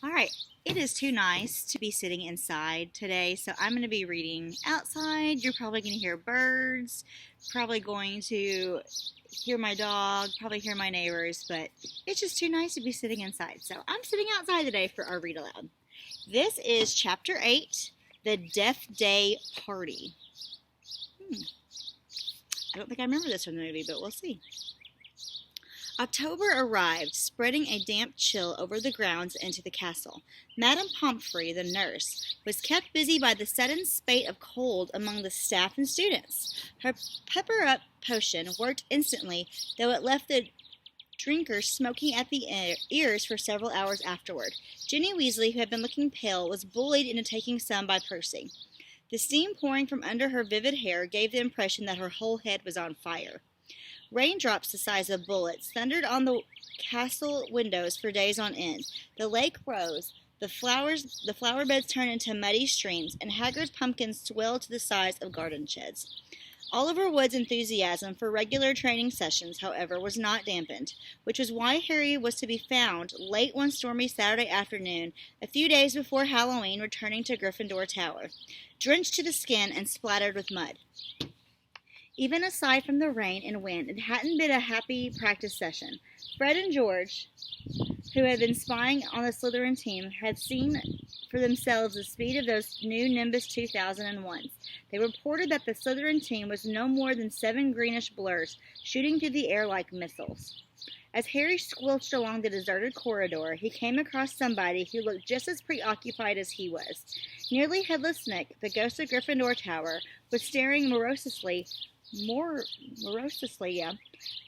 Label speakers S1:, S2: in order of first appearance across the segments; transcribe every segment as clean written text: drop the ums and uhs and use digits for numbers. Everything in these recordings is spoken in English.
S1: All right, it is too nice to be sitting inside today, so I'm going to be reading outside. You're probably going to hear birds, probably going to hear my dog, probably hear my neighbors, but it's just too nice to be sitting inside. So I'm sitting outside today for our read aloud. This is Chapter 8, The Death Day Party. I don't think I remember this from the movie, but we'll see. October arrived, spreading a damp chill over the grounds into the castle. Madame Pomfrey, the nurse, was kept busy by the sudden spate of cold among the staff and students. Her pepper-up potion worked instantly, though it left the drinkers smoking at the ears for several hours afterward. Ginny Weasley, who had been looking pale, was bullied into taking some by Percy. The steam pouring from under her vivid hair gave the impression that her whole head was on fire. Raindrops the size of bullets thundered on the castle windows for days on end. The lake rose, the flower beds turned into muddy streams, and Hagrid's pumpkins swelled to the size of garden sheds. Oliver Wood's enthusiasm for regular training sessions, however, was not dampened, which was why Harry was to be found late one stormy Saturday afternoon, a few days before Halloween, returning to Gryffindor Tower, drenched to the skin and splattered with mud. Even aside from the rain and wind, it hadn't been a happy practice session. Fred and George, who had been spying on the Slytherin team, had seen for themselves the speed of those new Nimbus 2001s. They reported that the Slytherin team was no more than 7 greenish blurs, shooting through the air like missiles. As Harry squelched along the deserted corridor, he came across somebody who looked just as preoccupied as he was. Nearly Headless Nick, the ghost of Gryffindor Tower, was staring morosely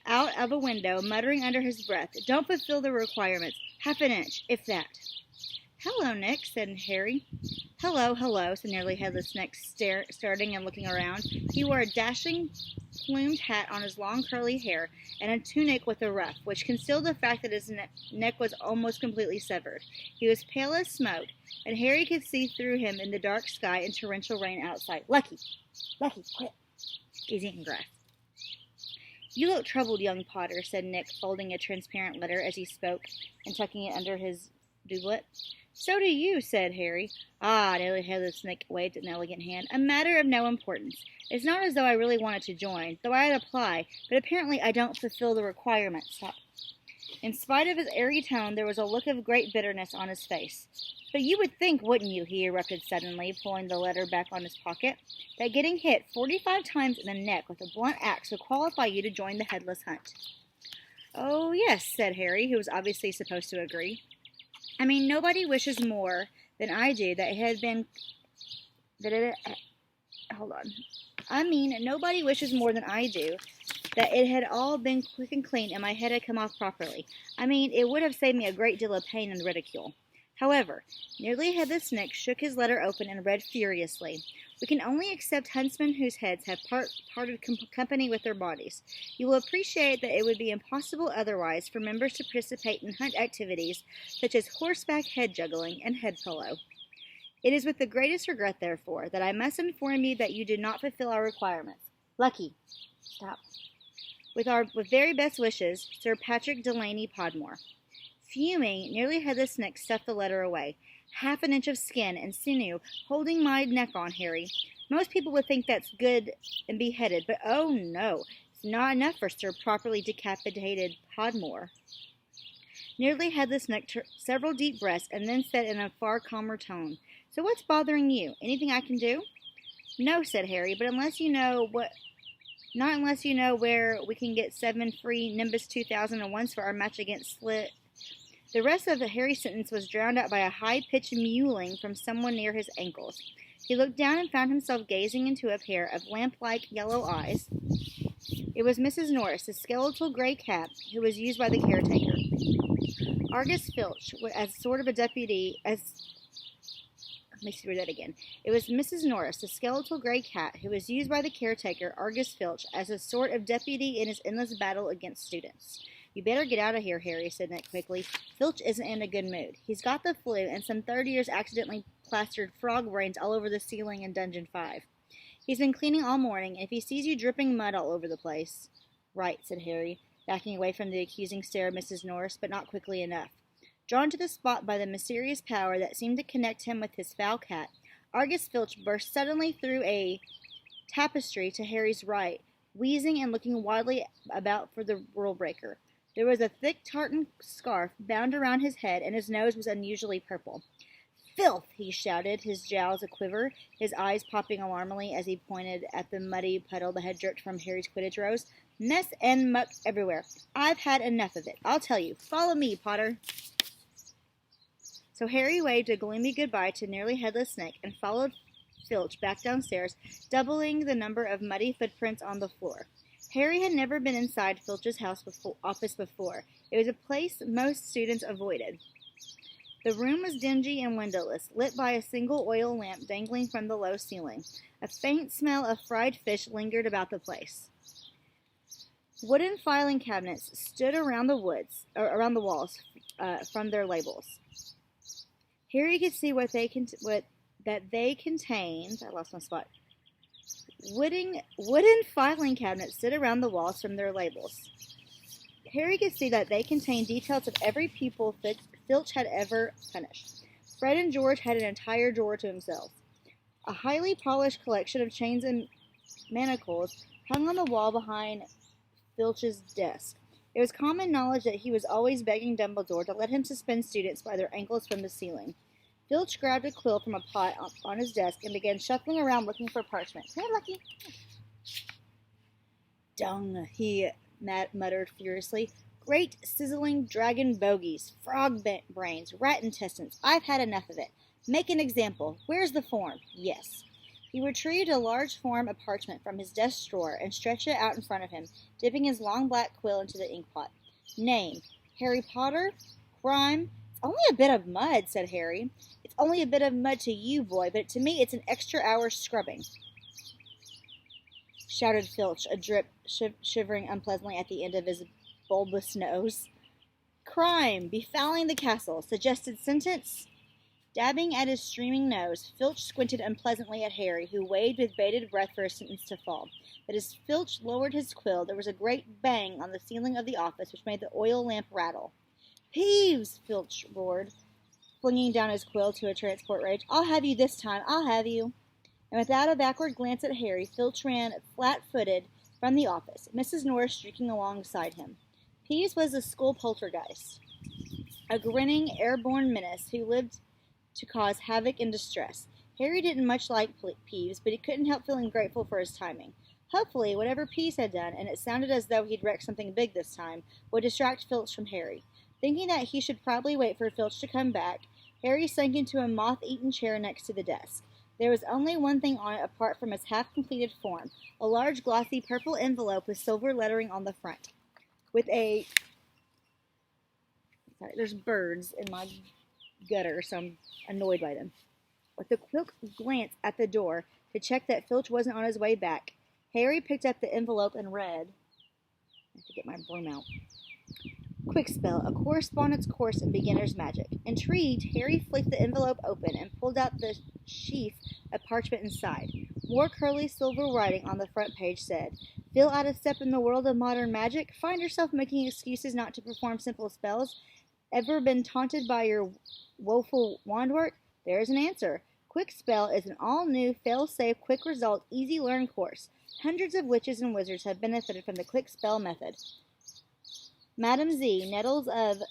S1: out of a window, muttering under his breath, "Don't fulfill the requirements. Half an inch, if that." "Hello, Nick," said Harry. Hello, said Nearly Headless Nick, starting and looking around. He wore a dashing plumed hat on his long curly hair, and a tunic with a ruff, which concealed the fact that his neck was almost completely severed. He was pale as smoke, and Harry could see through him in the dark sky and torrential rain outside. Lucky, quit. He's eating grass. "You look troubled, young Potter," said Nick, folding a transparent letter as he spoke and tucking it under his doublet. "So do you," said Harry. "Ah," Nearly Headless Nick waved an elegant hand. "A matter of no importance. It's not as though I really wanted to join, though I'd apply, but apparently I don't fulfill the requirements." In spite of his airy tone, there was a look of great bitterness on his face. "But you would think, wouldn't you," he erupted suddenly, pulling the letter back on his pocket, "that getting hit 45 times in the neck with a blunt axe would qualify you to join the Headless Hunt?" "Oh, yes," said Harry, who was obviously supposed to agree. "I mean, nobody wishes more than I do that it had been... nobody wishes more than I do that it had all been quick and clean and my head had come off properly. It would have saved me a great deal of pain and ridicule." However, Nearly Headless Nick shook his letter open and read furiously. "We can only accept huntsmen whose heads have parted company with their bodies. You will appreciate that it would be impossible otherwise for members to participate in hunt activities such as horseback head juggling and head polo. It is with the greatest regret, therefore, that I must inform you that you do not fulfill our requirements. Lucky, stop. With very best wishes, Sir Patrick Delaney Podmore." Fuming, Nearly Headless Nick stuffed the letter away. "Half an inch of skin and sinew holding my neck on, Harry. Most people would think that's good and beheaded, but oh no, it's not enough for Sir Properly Decapitated Podmore." Nearly Headless Nick took several deep breaths and then said in a far calmer tone, "So what's bothering you? Anything I can do?" "No," said Harry, "but unless you know where we can get 7 free Nimbus 2001s for our match against The rest of Harry's sentence was drowned out by a high-pitched mewling from someone near his ankles. He looked down and found himself gazing into a pair of lamp-like yellow eyes. It was Mrs. Norris, the skeletal gray cat who was used by the caretaker. Argus Filch, as sort of a deputy, Let me read that again. It was Mrs. Norris, the skeletal gray cat, who was used by the caretaker, Argus Filch, as a sort of deputy in his endless battle against students. "You better get out of here, Harry," said Nick quickly. "Filch isn't in a good mood. He's got the flu, and some third years accidentally plastered frog brains all over the ceiling in Dungeon 5. He's been cleaning all morning, and if he sees you dripping mud all over the place..." "Right," said Harry, backing away from the accusing stare of Mrs. Norris, but not quickly enough. Drawn to the spot by the mysterious power that seemed to connect him with his foul cat, Argus Filch burst suddenly through a tapestry to Harry's right, wheezing and looking wildly about for the rule breaker. There was a thick tartan scarf bound around his head, and his nose was unusually purple. "Filth!" he shouted, his jowls a-quiver, his eyes popping alarmingly as he pointed at the muddy puddle that had dripped from Harry's Quidditch rose. "Mess and muck everywhere. I've had enough of it. I'll tell you. Follow me, Potter." So Harry waved a gloomy goodbye to Nearly Headless Snake and followed Filch back downstairs, doubling the number of muddy footprints on the floor. Harry had never been inside Filch's office before. It was a place most students avoided. The room was dingy and windowless, lit by a single oil lamp dangling from the low ceiling. A faint smell of fried fish lingered about the place. Wooden filing cabinets stood around the walls from their labels. Harry could see that they contained. I lost my spot. Wooden filing cabinets stood around the walls from their labels. Harry could see that they contained details of every pupil Filch had ever punished. Fred and George had an entire drawer to themselves. A highly polished collection of chains and manacles hung on the wall behind Filch's desk. It was common knowledge that he was always begging Dumbledore to let him suspend students by their ankles from the ceiling. Filch grabbed a quill from a pot on his desk and began shuffling around looking for parchment. "Come here, Lucky." "Dung," he muttered furiously. "Great sizzling dragon bogies, frog brains, rat intestines. I've had enough of it. Make an example. Where's the form?" "Yes." He retrieved a large form of parchment from his desk drawer and stretched it out in front of him, dipping his long black quill into the inkpot. "Name, Harry Potter. Crime." "It's only a bit of mud," said Harry. "It's only a bit of mud to you, boy, but to me it's an extra hour's scrubbing," shouted Filch, a drip shivering unpleasantly at the end of his bulbous nose. "Crime, befouling the castle. Suggested sentence?" Dabbing at his streaming nose, Filch squinted unpleasantly at Harry, who waited with bated breath for a sentence to fall. But as Filch lowered his quill, there was a great bang on the ceiling of the office, which made the oil lamp rattle. "Peeves!" Filch roared, flinging down his quill to a transport rage. "I'll have you this time. I'll have you." And without a backward glance at Harry, Filch ran flat-footed from the office, Mrs. Norris streaking alongside him. Peeves was the school poltergeist, a grinning, airborne menace who lived to cause havoc and distress. Harry didn't much like Peeves, but he couldn't help feeling grateful for his timing. Hopefully, whatever Peeves had done, and it sounded as though he'd wrecked something big this time, would distract Filch from Harry. Thinking that he should probably wait for Filch to come back, Harry sank into a moth-eaten chair next to the desk. There was only one thing on it apart from its half-completed form, a large glossy purple envelope with silver lettering on the front. There's birds in my gutter, so I'm annoyed by them. With a quick glance at the door to check that Filch wasn't on his way back, Harry picked up the envelope and read. I have to get my broom out. "Quick spell, a correspondence course in beginner's magic." Intrigued, Harry flicked the envelope open and pulled out the sheaf of parchment inside. More curly silver writing on the front page said, "Feel out of step in the world of modern magic? Find yourself making excuses not to perform simple spells? Ever been taunted by your woeful wand work? There's an answer. Quick Spell is an all-new, fail-safe, quick-result, easy-learn course. Hundreds of witches and wizards have benefited from the Quick Spell method. Madam Z, Nettles of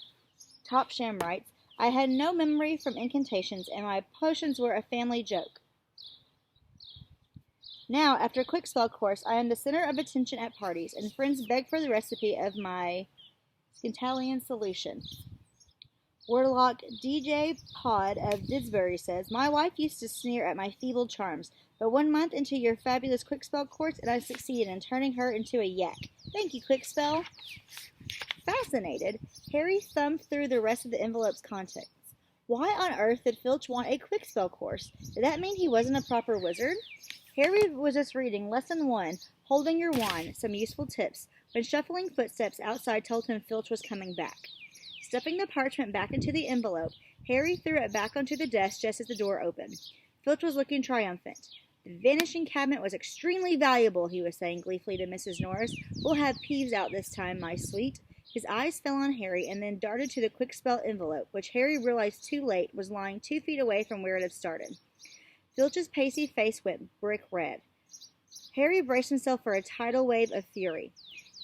S1: Top Shamrites, I had no memory from incantations, and my potions were a family joke. Now, after a Quick Spell course, I am the center of attention at parties, and friends beg for the recipe of my Scintalian solution." Warlock DJ Pod of Didsbury says, "My wife used to sneer at my feeble charms, but 1 month into your fabulous Quick Spell course, and I succeeded in turning her into a yak. Thank you, Quick Spell." Fascinated, Harry thumbed through the rest of the envelope's contents. Why on earth did Filch want a Quick Spell course? Did that mean he wasn't a proper wizard? Harry was just reading Lesson 1, Holding Your Wand, Some Useful Tips, when shuffling footsteps outside told him Filch was coming back. Stuffing the parchment back into the envelope, Harry threw it back onto the desk just as the door opened. Filch was looking triumphant. "The vanishing cabinet was extremely valuable," he was saying gleefully to Mrs. Norris. "We'll have Peeves out this time, my sweet." His eyes fell on Harry and then darted to the quick spell envelope, which Harry realized too late was lying 2 feet away from where it had started. Filch's pasty face went brick red. Harry braced himself for a tidal wave of fury.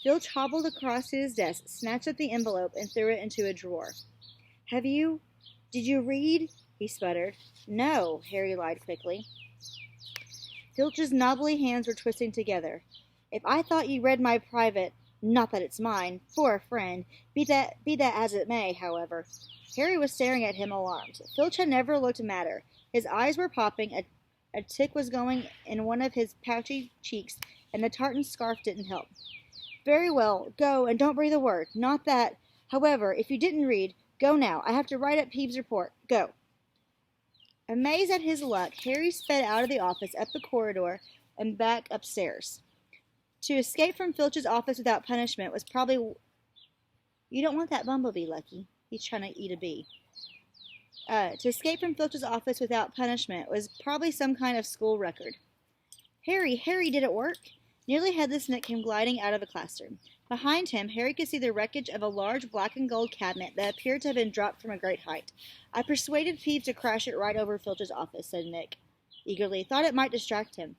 S1: Filch hobbled across to his desk, snatched up the envelope, and threw it into a drawer. Did you read? He sputtered. No, Harry lied quickly. Filch's knobbly hands were twisting together. If I thought you read my private, not that it's mine, for a friend, be that as it may, however. Harry was staring at him alarmed. Filch had never looked madder. His eyes were popping, a tick was going in one of his pouchy cheeks, and the tartan scarf didn't help. Very well, go, and don't breathe a word. Not that. However, if you didn't read, go now. I have to write up Peeves' report. Go. Amazed at his luck, Harry sped out of the office, up the corridor, and back upstairs. To escape from Filch's office without punishment was probably... You don't want that bumblebee, Lucky. He's trying to eat a bee. To escape from Filch's office without punishment was probably some kind of school record. Harry, did it work? Nearly Headless Nick came gliding out of a classroom. Behind him, Harry could see the wreckage of a large black and gold cabinet that appeared to have been dropped from a great height. I persuaded Peeves to crash it right over Filch's office, said Nick eagerly. Thought it might distract him.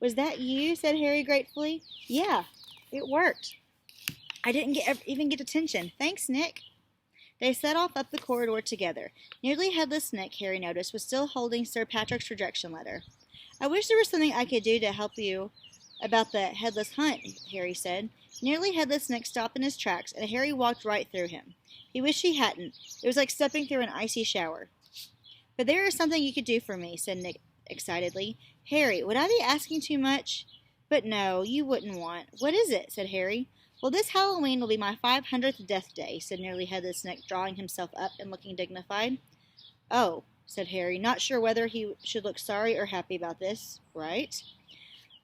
S1: Was that you? Said Harry gratefully. Yeah, it worked. I didn't even get attention. Thanks, Nick. They set off up the corridor together. Nearly Headless Nick, Harry noticed, was still holding Sir Patrick's rejection letter. I wish there was something I could do to help you about the headless hunt, Harry said. Nearly Headless Nick stopped in his tracks, and Harry walked right through him. He wished he hadn't. It was like stepping through an icy shower. But there is something you could do for me, said Nick excitedly. Harry, would I be asking too much? But no, you wouldn't want. What is it? Said Harry. Well, this Halloween will be my 500th death day, said Nearly Headless Nick, drawing himself up and looking dignified. Oh, said Harry, not sure whether he should look sorry or happy about this. Right?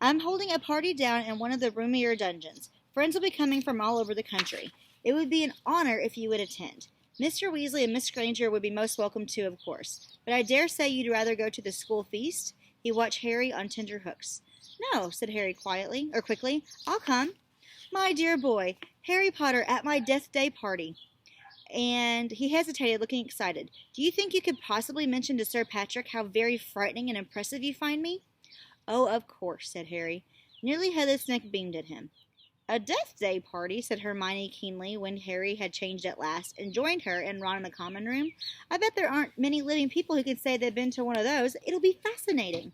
S1: I'm holding a party down in one of the roomier dungeons. Friends will be coming from all over the country. It would be an honor if you would attend. Mr. Weasley and Miss Granger would be most welcome too, of course. But I dare say you'd rather go to the school feast? He watched Harry on tender hooks. No, said Harry quickly. I'll come. My dear boy, Harry Potter at my death day party. And he hesitated, looking excited. Do you think you could possibly mention to Sir Patrick how very frightening and impressive you find me? Oh, of course, said Harry. Nearly Headless Nick beamed at him. A death day party, said Hermione keenly when Harry had changed at last and joined her and Ron in the common room. I bet there aren't many living people who could say they've been to one of those. It'll be fascinating.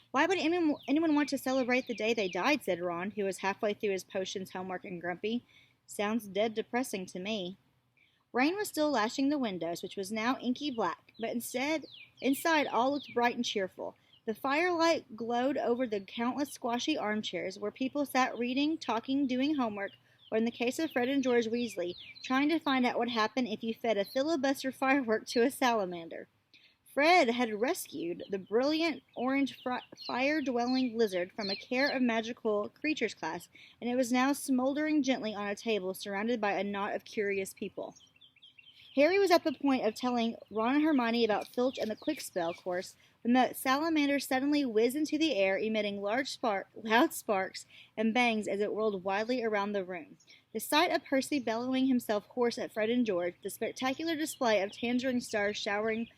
S1: Why would anyone want to celebrate the day they died, said Ron, who was halfway through his potions, homework, and grumpy. Sounds dead depressing to me. Rain was still lashing the windows, which was now inky black, but inside all looked bright and cheerful. The firelight glowed over the countless squashy armchairs where people sat reading, talking, doing homework, or in the case of Fred and George Weasley, trying to find out what happened if you fed a filibuster firework to a salamander. Fred had rescued the brilliant orange fire-dwelling lizard from a Care of Magical Creatures class, and it was now smoldering gently on a table surrounded by a knot of curious people. Harry was at the point of telling Ron and Hermione about Filch and the Quickspell course when the salamander suddenly whizzed into the air, emitting loud sparks and bangs as it whirled wildly around the room. The sight of Percy bellowing himself hoarse at Fred and George, the spectacular display of tangerine stars showering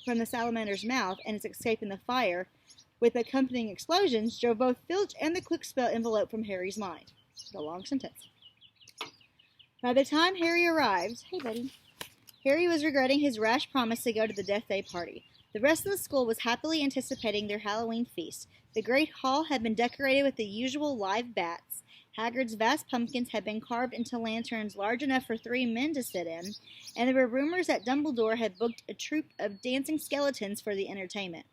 S1: from the salamander's mouth and its escape in the fire, with accompanying explosions, drove both Filch and the Quickspell envelope from Harry's mind. The long sentence. By the time Harry arrived, hey buddy, Harry was regretting his rash promise to go to the Death Day party. The rest of the school was happily anticipating their Halloween feast. The great hall had been decorated with the usual live bats. Hagrid's vast pumpkins had been carved into lanterns large enough for 3 men to sit in, and there were rumors that Dumbledore had booked a troupe of dancing skeletons for the entertainment.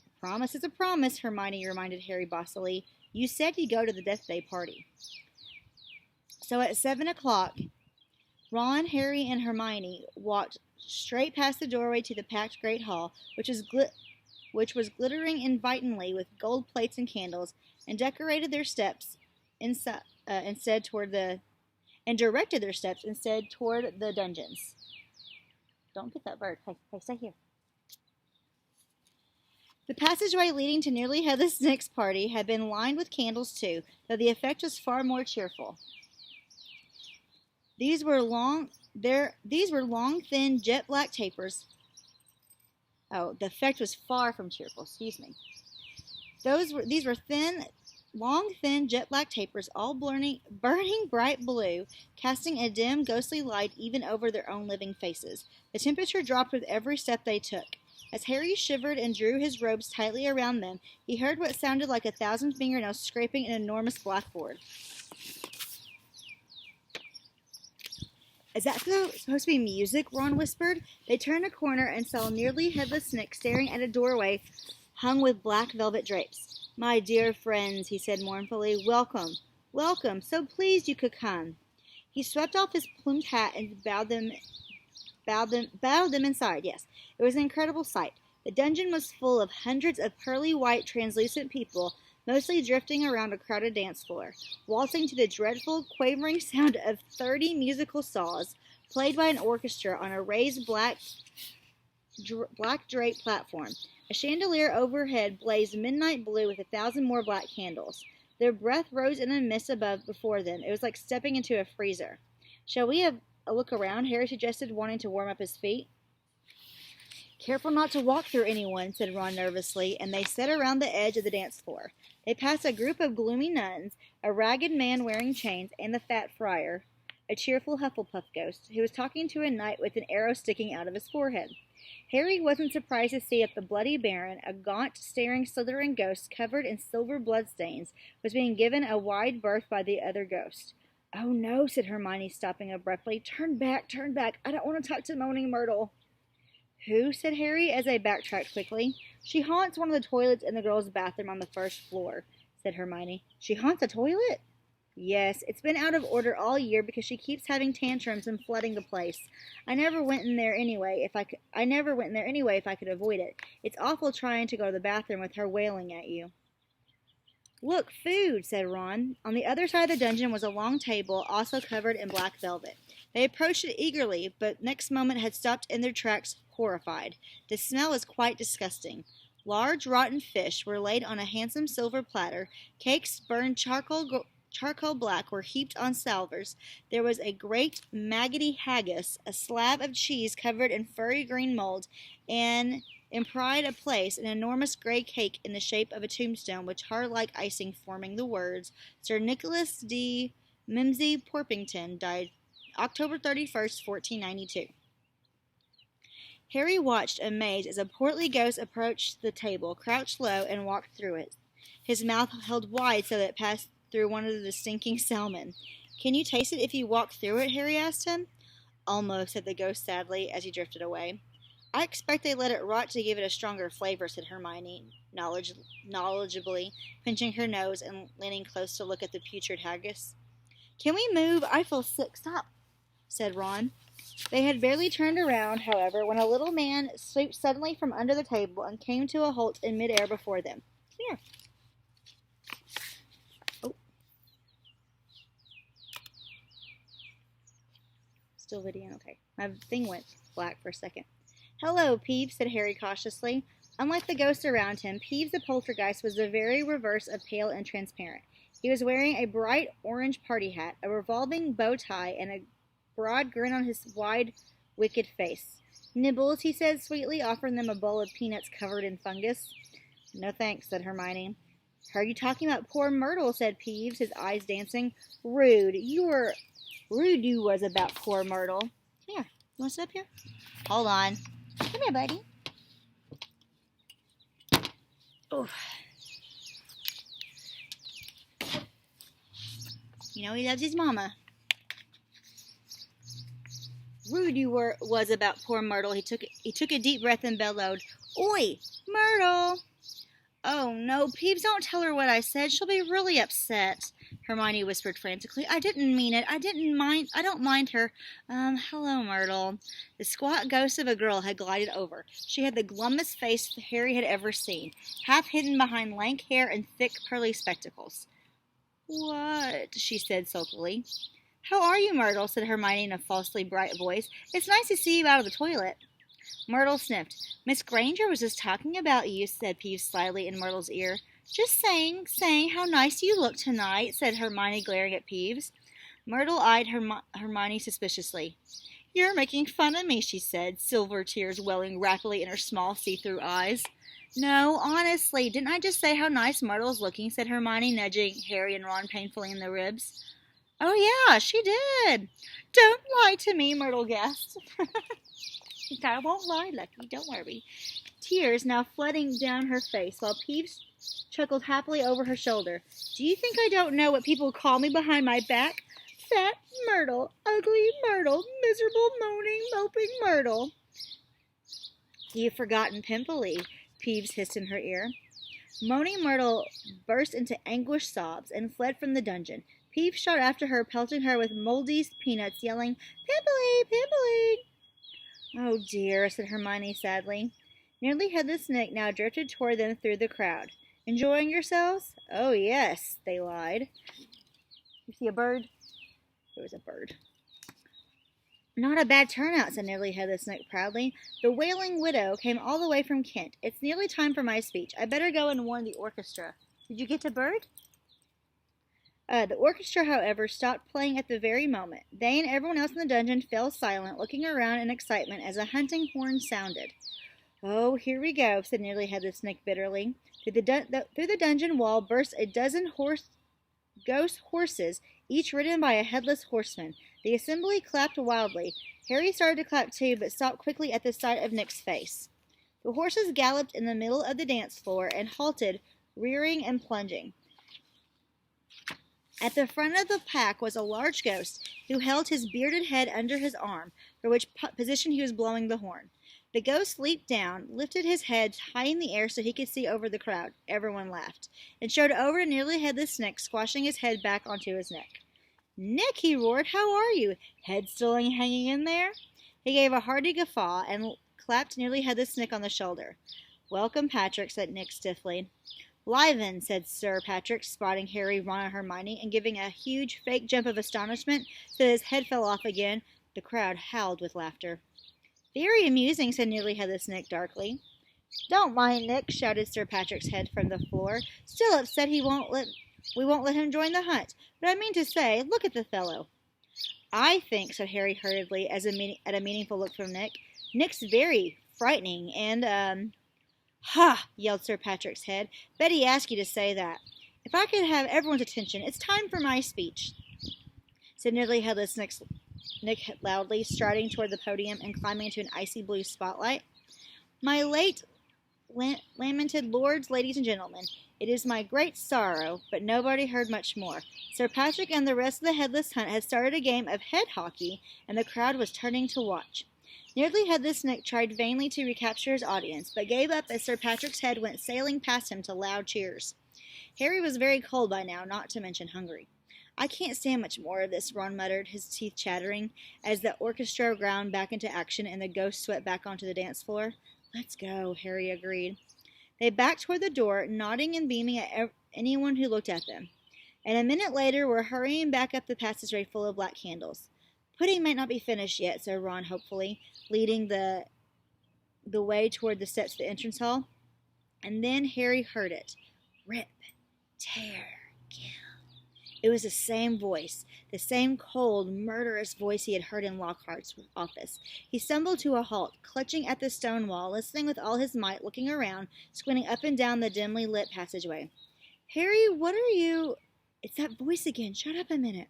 S1: A promise is a promise, Hermione reminded Harry bossily. You said you'd go to the Death Day party. So at 7 o'clock, Ron, Harry, and Hermione walked straight past the doorway to the packed great hall, which was glittering invitingly with gold plates and candles, and directed their steps instead toward the dungeons. Don't get that bird. Hey, stay here. The passageway leading to Nearly Headless Nick's party had been lined with candles too, though the effect was far more cheerful. These were long, thin, jet black tapers. Oh, the effect was far from cheerful. Excuse me. These were long, thin, jet black tapers, all burning bright blue, casting a dim, ghostly light even over their own living faces. The temperature dropped with every step they took. As Harry shivered and drew his robes tightly around them, he heard what sounded like 1,000 fingernails scraping an enormous blackboard. Is that supposed to be music? Ron whispered. They turned a corner and saw a nearly headless Nick staring at a doorway hung with black velvet drapes. My dear friends, he said mournfully, welcome, welcome, so pleased you could come. He swept off his plumed hat and bowed them inside. Yes, it was an incredible sight. The dungeon was full of hundreds of pearly white translucent people, mostly drifting around a crowded dance floor, waltzing to the dreadful, quavering sound of 30 musical saws, played by an orchestra on a raised black draped platform. A chandelier overhead blazed midnight blue with 1,000 more black candles. Their breath rose in a mist before them. It was like stepping into a freezer. Shall we have a look around? Harry suggested, wanting to warm up his feet. Careful not to walk through anyone, said Ron nervously, and they set around the edge of the dance floor. They passed a group of gloomy nuns, a ragged man wearing chains, and the fat friar, a cheerful Hufflepuff ghost, who was talking to a knight with an arrow sticking out of his forehead. Harry wasn't surprised to see that the Bloody Baron, a gaunt, staring Slytherin ghost covered in silver bloodstains, was being given a wide berth by the other ghost. Oh no, said Hermione, stopping abruptly. Turn back, I don't want to talk to Moaning Myrtle. Who? Said Harry, as they backtracked quickly. She haunts one of the toilets in the girls' bathroom on the first floor, said Hermione. She haunts a toilet? Yes, it's been out of order all year because she keeps having tantrums and flooding the place. I never went in there anyway if I could avoid it. It's awful trying to go to the bathroom with her wailing at you. Look, food, said Ron. On the other side of the dungeon was a long table, also covered in black velvet. They approached it eagerly, but next moment had stopped in their tracks, horrified. The smell was quite disgusting. Large rotten fish were laid on a handsome silver platter. Cakes burned charcoal black were heaped on salvers. There was a great maggoty haggis, a slab of cheese covered in furry green mold, and in pride of place an enormous gray cake in the shape of a tombstone with heart-like icing forming the words, Sir Nicholas de Mimsy Porpington died October 31st, 1492. Harry watched, amazed, as a portly ghost approached the table, crouched low, and walked through it, his mouth held wide so that it passed through one of the stinking salmon. Can you taste it if you walk through it? Harry asked him. Almost, said the ghost sadly, as he drifted away. I expect they let it rot to give it a stronger flavor, said Hermione, knowledgeably, pinching her nose and leaning close to look at the putrid haggis. Can we move? I feel sick. Stop, said Ron. They had barely turned around, however, when a little man swooped suddenly from under the table and came to a halt in midair before them. Come here. Oh. Still video? Okay. My thing went black for a second. Hello, Peeves, said Harry cautiously. Unlike the ghost around him, Peeves the poltergeist was the very reverse of pale and transparent. He was wearing a bright orange party hat, a revolving bow tie, and a broad grin on his wide, wicked face. Nibbles, he said sweetly, offering them a bowl of peanuts covered in fungus. No thanks, said Hermione. Heard you talking about poor Myrtle, said Peeves, his eyes dancing. Rude. Rude you was about poor Myrtle. Here, you want to sit up here? Hold on. Come here, buddy. Oh. You know he loves his mama. Rude you was about poor Myrtle. He took a deep breath and bellowed, Oi, Myrtle! Oh, no, Peeves, don't tell her what I said. She'll be really upset, Hermione whispered frantically. I didn't mean it. I don't mind her. Hello, Myrtle. The squat ghost of a girl had glided over. She had the glummest face Harry had ever seen, half hidden behind lank hair and thick, pearly spectacles. What? She said sulkily. How are you, Myrtle? Said Hermione in a falsely bright voice. It's nice to see you out of the toilet. Myrtle sniffed. Miss Granger was just talking about you, said Peeves slyly in Myrtle's ear. Just saying how nice you look tonight, said Hermione, glaring at Peeves. Myrtle eyed Hermione suspiciously. "You're making fun of me," she said, silver tears welling rapidly in her small see-through eyes. "No, honestly, didn't I just say how nice Myrtle's looking?" said Hermione, nudging Harry and Ron painfully in the ribs. "Oh, yeah, she did." "Don't lie to me," Myrtle gasped. "I won't lie, Lucky, don't worry." Tears now flooding down her face, while Peeves chuckled happily over her shoulder. "Do you think I don't know what people call me behind my back? Fat Myrtle, ugly Myrtle, miserable, moaning, moping Myrtle." "You've forgotten Pimply," Peeves hissed in her ear. Moaning Myrtle burst into anguished sobs and fled from the dungeon. Peeves shot after her, pelting her with moldy peanuts, yelling, "Pimply, Pimply!" "Oh dear," said Hermione sadly. Nearly Headless Nick now drifted toward them through the crowd. "Enjoying yourselves?" "Oh, yes," they lied. "You see a bird?" There was a bird. "Not a bad turnout," said Nearly Headless Nick proudly. "The Wailing Widow came all the way from Kent. It's nearly time for my speech. I better go and warn the orchestra." "Did you get a bird?" The orchestra, however, stopped playing at the very moment. They and everyone else in the dungeon fell silent, looking around in excitement as a hunting horn sounded. "Oh, here we go," said Nearly Headless Nick bitterly. Through the dungeon wall burst a dozen ghost horses, each ridden by a headless horseman. The assembly clapped wildly. Harry started to clap too, but stopped quickly at the sight of Nick's face. The horses galloped in the middle of the dance floor and halted, rearing and plunging. At the front of the pack was a large ghost, who held his bearded head under his arm, for which position he was blowing the horn. The ghost leaped down, lifted his head high in the air so he could see over the crowd. Everyone laughed, and showed over to Nearly Headless Nick, squashing his head back onto his neck. "Nick," he roared, "how are you? Head still hanging in there?" He gave a hearty guffaw and clapped Nearly Headless Nick on the shoulder. "Welcome, Patrick," said Nick stiffly. "Liven," said Sir Patrick, spotting Harry, Ron, and Hermione, and giving a huge fake jump of astonishment so that his head fell off again. The crowd howled with laughter. "Very amusing," said Nearly Headless Nick darkly. "Don't mind Nick," shouted Sir Patrick's head from the floor. "Still upset we won't let him join the hunt. But I mean to say, look at the fellow." "I think," said Harry hurriedly, at a meaningful look from Nick, "Nick's very frightening, and, "Ha!" yelled Sir Patrick's head. "Betty asked you to say that. If I could have everyone's attention, it's time for my speech," said Nearly Headless Nick loudly, striding toward the podium and climbing into an icy blue spotlight. "My late lamented lords, ladies, and gentlemen, it is my great sorrow," but nobody heard much more. Sir Patrick and the rest of the Headless Hunt had started a game of head hockey, and the crowd was turning to watch. Nearly Headless Nick tried vainly to recapture his audience, but gave up as Sir Patrick's head went sailing past him to loud cheers. Harry was very cold by now, not to mention hungry. "I can't stand much more of this," Ron muttered, his teeth chattering, as the orchestra ground back into action and the ghost swept back onto the dance floor. "Let's go," Harry agreed. They backed toward the door, nodding and beaming at anyone who looked at them, and a minute later were hurrying back up the passageway full of black candles. "Pudding might not be finished yet," said Ron hopefully, leading the way toward the steps of the entrance hall. And then Harry heard it. "Rip, tear, kill." It was the same voice, the same cold, murderous voice he had heard in Lockhart's office. He stumbled to a halt, clutching at the stone wall, listening with all his might, looking around, squinting up and down the dimly lit passageway. "Harry, what are you—" "It's that voice again. Shut up a minute."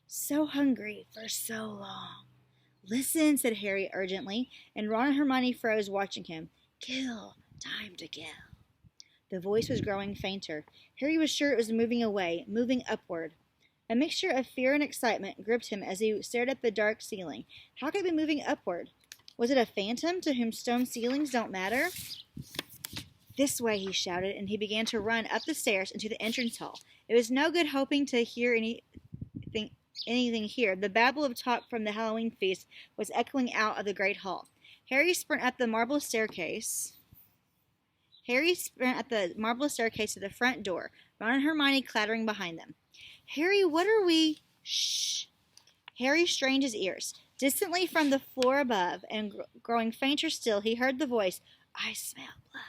S1: "So hungry for so long." "Listen," said Harry urgently, and Ron and Hermione froze, watching him. "Kill. Time to kill." The voice was growing fainter. Harry was sure it was moving away, moving upward. A mixture of fear and excitement gripped him as he stared at the dark ceiling. How could it be moving upward? Was it a phantom to whom stone ceilings don't matter? "This way," he shouted, and he began to run up the stairs into the entrance hall. It was no good hoping to hear anything here. The babble of talk from the Halloween feast was echoing out of the great hall. Harry sprinted up the marble staircase to the front door, Ron and Hermione clattering behind them. "Harry, what are we—" "Shh!" Harry strained his ears. Distantly from the floor above, and growing fainter still, he heard the voice, "I smell blood.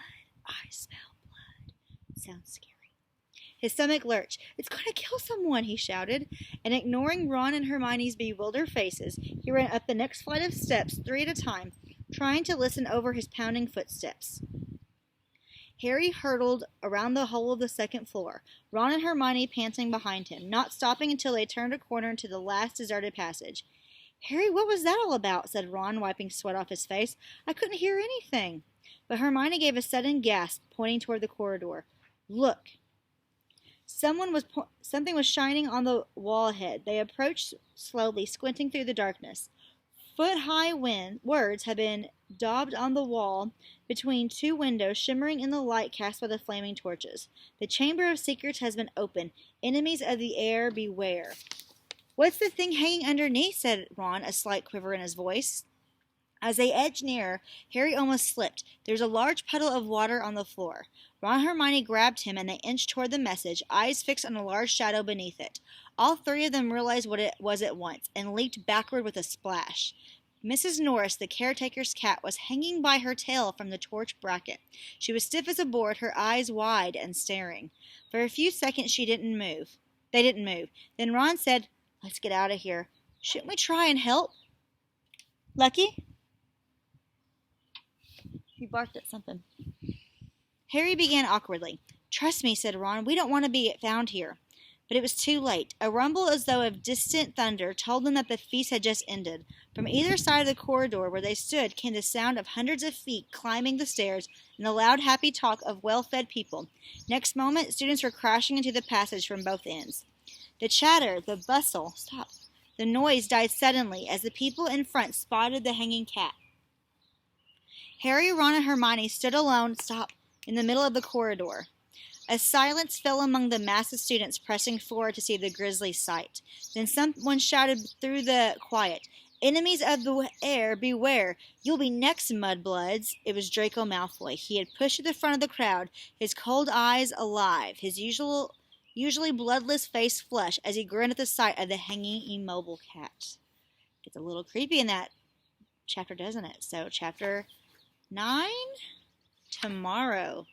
S1: I smell blood." Sounds scary. His stomach lurched. "It's going to kill someone," he shouted, and ignoring Ron and Hermione's bewildered faces, he ran up the next flight of steps 3 at a time, trying to listen over his pounding footsteps. Harry hurtled around the whole of the second floor, Ron and Hermione panting behind him, not stopping until they turned a corner into the last deserted passage. "Harry, what was that all about?" said Ron, wiping sweat off his face. "I couldn't hear anything." But Hermione gave a sudden gasp, pointing toward the corridor. "Look!" Something was shining on the wall ahead. They approached slowly, squinting through the darkness. Foot-high words had been daubed on the wall between 2 windows, shimmering in the light cast by the flaming torches. "The Chamber of Secrets has been opened. Enemies of the heir, beware." "What's the thing hanging underneath?" said Ron, a slight quiver in his voice. As they edged nearer, Harry almost slipped. There was a large puddle of water on the floor. Ron and Hermione grabbed him, and they inched toward the message, eyes fixed on a large shadow beneath it. All 3 of them realized what it was at once, and leaped backward with a splash. Mrs. Norris, the caretaker's cat, was hanging by her tail from the torch bracket. She was stiff as a board, her eyes wide and staring. For a few seconds They didn't move. Then Ron said, "Let's get out of here. Shouldn't we try and help?" "Lucky?" He barked at something. Harry began awkwardly. "Trust me," said Ron. "We don't want to be found here." But it was too late. A rumble as though of distant thunder told them that the feast had just ended. From either side of the corridor where they stood came the sound of hundreds of feet climbing the stairs and the loud, happy talk of well-fed people. Next moment, students were crashing into the passage from both ends. The chatter, the bustle, the noise died suddenly as the people in front spotted the hanging cat. Harry, Ron, and Hermione stood alone, in the middle of the corridor. A silence fell among the mass of students pressing forward to see the grisly sight. Then someone shouted through the quiet, "Enemies of the heir, beware! You'll be next, mudbloods!" It was Draco Malfoy. He had pushed to the front of the crowd, his cold eyes alive, his usually bloodless face flushed as he grinned at the sight of the hanging, immobile cat. Gets a little creepy in that chapter, doesn't it? So, Chapter 9 tomorrow.